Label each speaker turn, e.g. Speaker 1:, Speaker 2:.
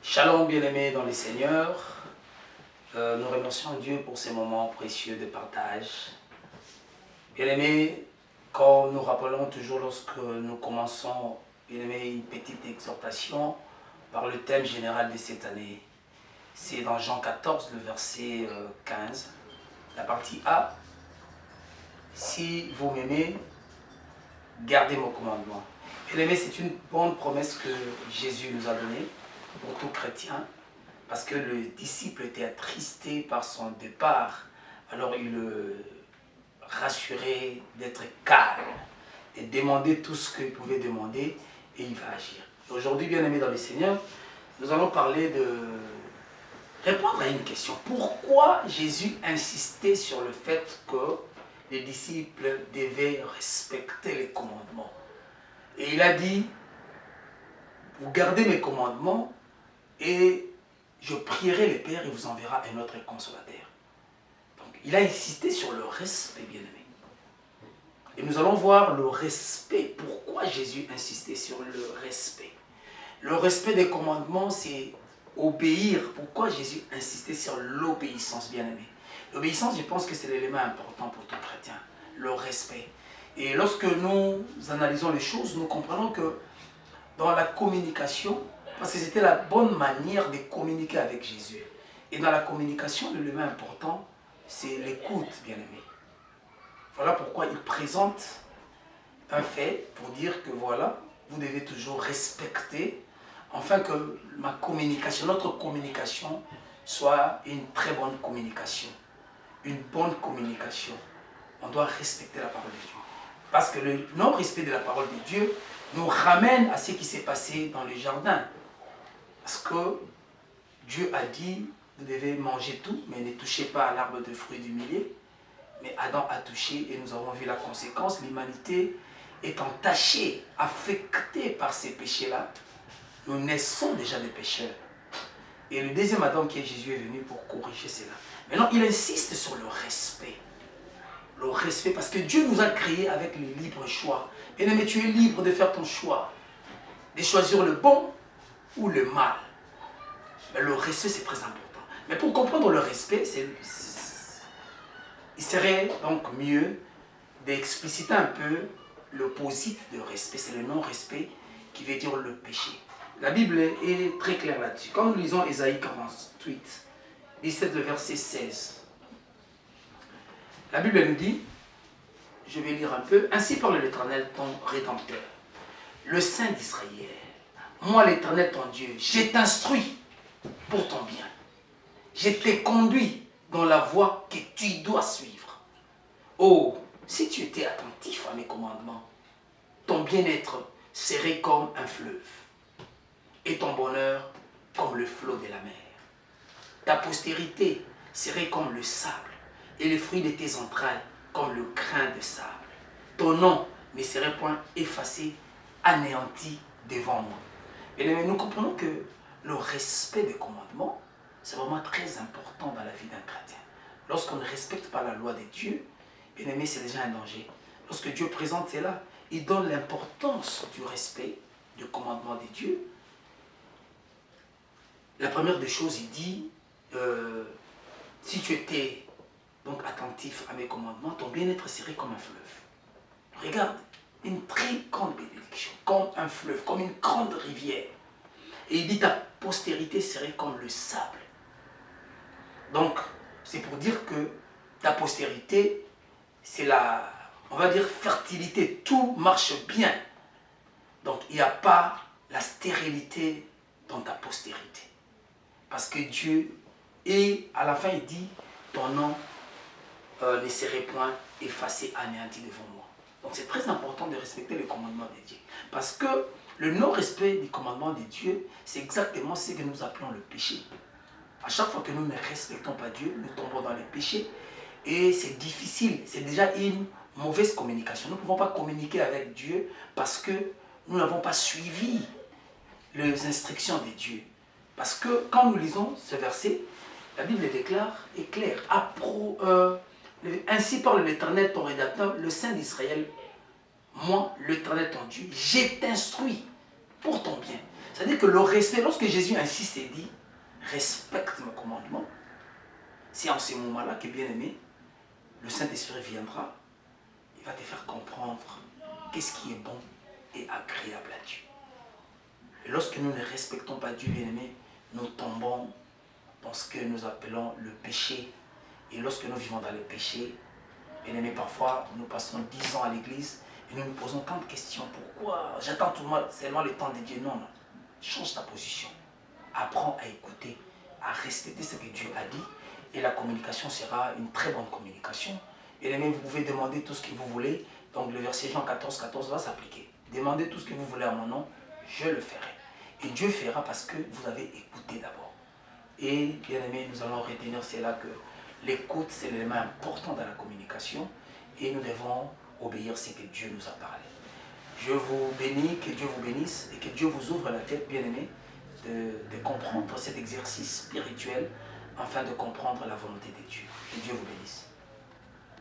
Speaker 1: Shalom bien-aimés dans les Seigneurs, nous remercions Dieu pour ces moments précieux de partage. Bien-aimés, comme nous rappelons toujours lorsque nous commençons, bien-aimés, une petite exhortation par le thème général de cette année. C'est dans Jean 14, le verset 15, la partie A. Si vous m'aimez, gardez mon commandement. Bien-aimés, c'est une bonne promesse que Jésus nous a donnée pour tout chrétien, parce que le disciple était attristé par son départ. Alors il le rassurait d'être calme et demander tout ce qu'il pouvait demander, et il va agir. Aujourd'hui, bien-aimés dans le Seigneur, nous allons parler de répondre à une question. Pourquoi Jésus insistait sur le fait que les disciples devaient respecter les commandements? Et il a dit, vous gardez mes commandements et je prierai le Père et vous enverra un autre consolateur. Donc il a insisté sur le respect, bien-aimé. Et nous allons voir le respect. Pourquoi Jésus insistait sur le respect? Le respect des commandements, c'est obéir. Pourquoi Jésus insistait sur l'obéissance, bien-aimé? L'obéissance, je pense que c'est l'élément important pour tout chrétien. Le respect. Et lorsque nous analysons les choses, nous comprenons que dans la communication, parce que c'était la bonne manière de communiquer avec Jésus. Et dans la communication, l'élément important, c'est l'écoute, bien-aimé. Voilà pourquoi il présente un fait pour dire que voilà, vous devez toujours respecter, afin que ma communication, notre communication, soit une très bonne communication. Une bonne communication. On doit respecter la parole de Dieu. Parce que le non-respect de la parole de Dieu nous ramène à ce qui s'est passé dans le jardin. Parce que Dieu a dit, vous devez manger tout, mais ne touchez pas à l'arbre de fruits du milieu. Mais Adam a touché et nous avons vu la conséquence. L'humanité est entachée, affectée par ces péchés-là. Nous naissons déjà des pécheurs. Et le deuxième Adam qui est Jésus est venu pour corriger cela. Maintenant, il insiste sur le respect. Le respect, parce que Dieu nous a créés avec le libre choix. Bien-aimé, tu es libre de faire ton choix, de choisir le bon ou le mal. Mais le respect, c'est très important. Mais pour comprendre le respect, il serait donc mieux d'expliciter un peu l'opposite de respect. C'est le non-respect qui veut dire le péché. La Bible est très claire là-dessus. Quand nous lisons Ésaïe 48, 17, le verset 16, la Bible nous dit, je vais lire un peu, ainsi parle l'Éternel, ton Rédempteur, le Saint d'Israël. Moi, l'Éternel, ton Dieu, je t'instruis pour ton bien. Je t'ai conduit dans la voie que tu dois suivre. Oh, si tu étais attentif à mes commandements, ton bien-être serait comme un fleuve et ton bonheur comme le flot de la mer. Ta postérité serait comme le sable et les fruits de tes entrailles comme le grain de sable. Ton nom ne serait point effacé, anéanti devant moi. Et nous comprenons que le respect des commandements, c'est vraiment très important dans la vie d'un chrétien. Lorsqu'on ne respecte pas la loi de Dieu, bien aimé, c'est déjà un danger. Lorsque Dieu présente cela, il donne l'importance du respect du commandement de Dieu. La première des choses, il dit, si tu étais donc attentif à mes commandements, ton bien-être serait comme un fleuve. Regarde, une très grande bénédiction, comme un fleuve, comme une grande rivière. Et il dit, ta postérité serait comme le sable. Donc, c'est pour dire que ta postérité, c'est la, on va dire, fertilité. Tout marche bien. Donc, il n'y a pas la stérilité dans ta postérité. Parce que Dieu, et à la fin, il dit, ton nom ne serait point effacé, anéanti devant moi. Donc, c'est très important de respecter les commandements de Dieu. Parce que le non-respect des commandements de Dieu, c'est exactement ce que nous appelons le péché. À chaque fois que nous ne respectons pas Dieu, nous tombons dans le péché. Et c'est difficile, c'est déjà une mauvaise communication. Nous ne pouvons pas communiquer avec Dieu parce que nous n'avons pas suivi les instructions de Dieu. Parce que quand nous lisons ce verset, la Bible déclare, est claire. Ainsi parle l'Éternel, ton Rédempteur, le Saint d'Israël. Moi, l'Éternel, ton Dieu, je t'instruis pour ton bien. C'est-à-dire que le respect, lorsque Jésus insiste et dit, respecte mes commandements, c'est en ce moment-là que, bien aimé, le Saint-Esprit viendra, il va te faire comprendre qu'est-ce qui est bon et agréable à Dieu. Et lorsque nous ne respectons pas Dieu, bien aimé, nous tombons dans ce que nous appelons le péché. Et lorsque nous vivons dans le péché, bien aimé, parfois nous passons 10 ans à l'église et nous nous posons tant de questions. Pourquoi j'attends tout le monde seulement le temps de Dieu? Non, non. Change ta position. Apprends à écouter, à respecter ce que Dieu a dit. Et la communication sera une très bonne communication. Et bien aimé, vous pouvez demander tout ce que vous voulez. Donc le verset Jean 14, 14 va s'appliquer. Demandez tout ce que vous voulez à mon nom, je le ferai. Et Dieu fera parce que vous avez écouté d'abord. Et bien aimé, nous allons retenir cela que l'écoute, c'est l'élément important dans la communication. Et nous devons obéir à ce que Dieu nous a parlé. Je vous bénis, que Dieu vous bénisse et que Dieu vous ouvre la tête, bien aimé, de comprendre cet exercice spirituel afin de comprendre la volonté de Dieu. Que Dieu vous bénisse.